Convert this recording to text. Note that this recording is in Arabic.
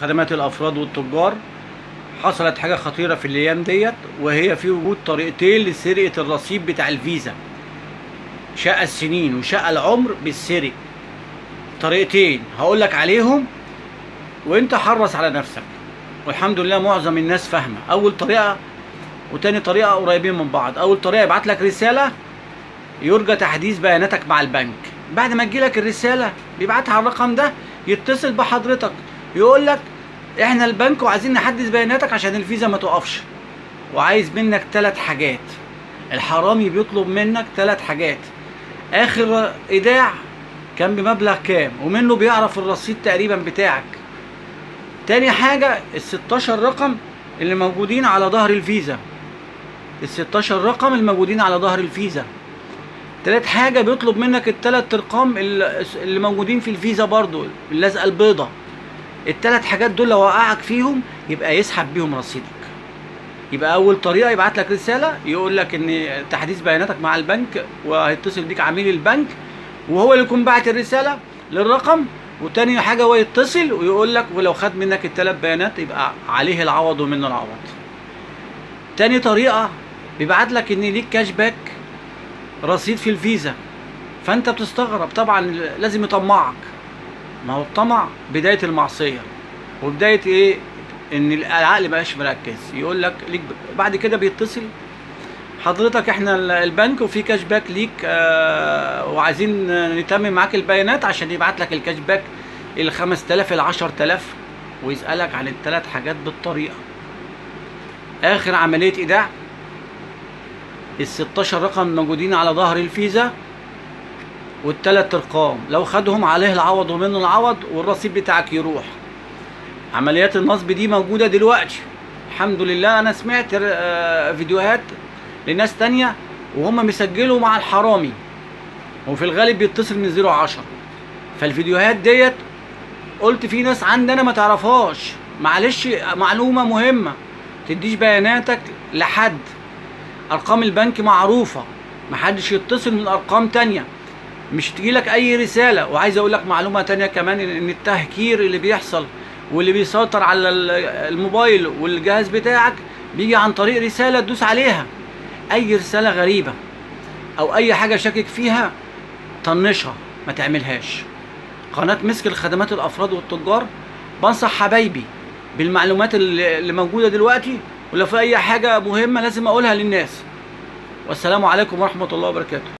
خدمات الافراد والتجار. حصلت حاجه خطيره في الايام ديت، وهي في وجود طريقتين لسرقه الرصيد بتاع الفيزا. شقى السنين وشقى العمر بالسرق. طريقتين هقول لك عليهم وانت حرص على نفسك، والحمد لله معظم الناس فاهمه. اول طريقه وتاني طريقه قريبين من بعض. اول طريقه يبعت لك رساله يرجى تحديث بياناتك مع البنك. بعد ما تجيلك الرساله بيبعتها على الرقم ده، يتصل بحضرتك يقول لك احنا البنك وعايزين نحدث بياناتك عشان الفيزا ما تقفش، وعايز منك 3 حاجات. الحرامي بيطلب منك 3 حاجات. اخر ايداع كان بمبلغ كام، ومنه بيعرف الرصيد تقريبا بتاعك. تاني حاجة ال16 رقم اللي موجودين على ظهر الفيزا. ال16 رقم الموجودين على ظهر الفيزا. تالت حاجة بيطلب منك ال3 ارقام اللي موجودين في الفيزا برضو، اللزقة البيضة. ال3 حاجات دول لو وقعك فيهم يبقى يسحب بيهم رصيدك. يبقى اول طريقة يبعت لك رسالة يقول لك ان تحديث بياناتك مع البنك، وهيتصل بيك عميل البنك وهو اللي يكون باعت الرسالة للرقم. وتاني حاجة هو يتصل ويقول لك ولو خد منك ال3 بيانات يبقى عليه العوض ومنه العوض. تاني طريقة بيبعت لك ان ليك كاش باك رصيد في الفيزا. فانت بتستغرب طبعا، لازم يطمعك. ما هو الطمع بداية المعصية، وبداية ايه؟ ان العقل مبقاش مركز. يقول لك ليك بعد كده بيتصل حضرتك احنا البنك وفي كاش باك ليك وعايزين نتمم معاك البيانات عشان يبعت لك الكاش باك ال5000 ال10000، ويسألك عن ال3 حاجات بالطريقة. اخر عملية ايداع ال16 رقم موجودين على ظهر الفيزا وال3 ارقام، لو خدهم عليه العوض ومنه العوض والرصيد بتاعك يروح. عمليات النصب دي موجودة دلوقتي الحمد لله. انا سمعت فيديوهات لناس تانية وهم مسجلوا مع الحرامي، وفي الغالب بيتصل من 010. فالفيديوهات ديت قلت في ناس عندنا ما تعرفهاش. معلش معلومة مهمة، تديش بياناتك لحد. ارقام البنك معروفة، محدش يتصل من ارقام تانية، مش تجيلك اي رسالة. وعايز اقول لك معلومة تانية كمان، ان التهكير اللي بيحصل واللي بيسيطر على الموبايل والجهاز بتاعك بيجي عن طريق رسالة تدوس عليها. اي رسالة غريبة او اي حاجة شاكك فيها طنشها، ما تعملهاش. قناة مسك الخدمات الافراد والتجار بنصح حبايبي بالمعلومات اللي موجودة دلوقتي، ولو في اي حاجة مهمة لازم اقولها للناس. والسلام عليكم ورحمة الله وبركاته.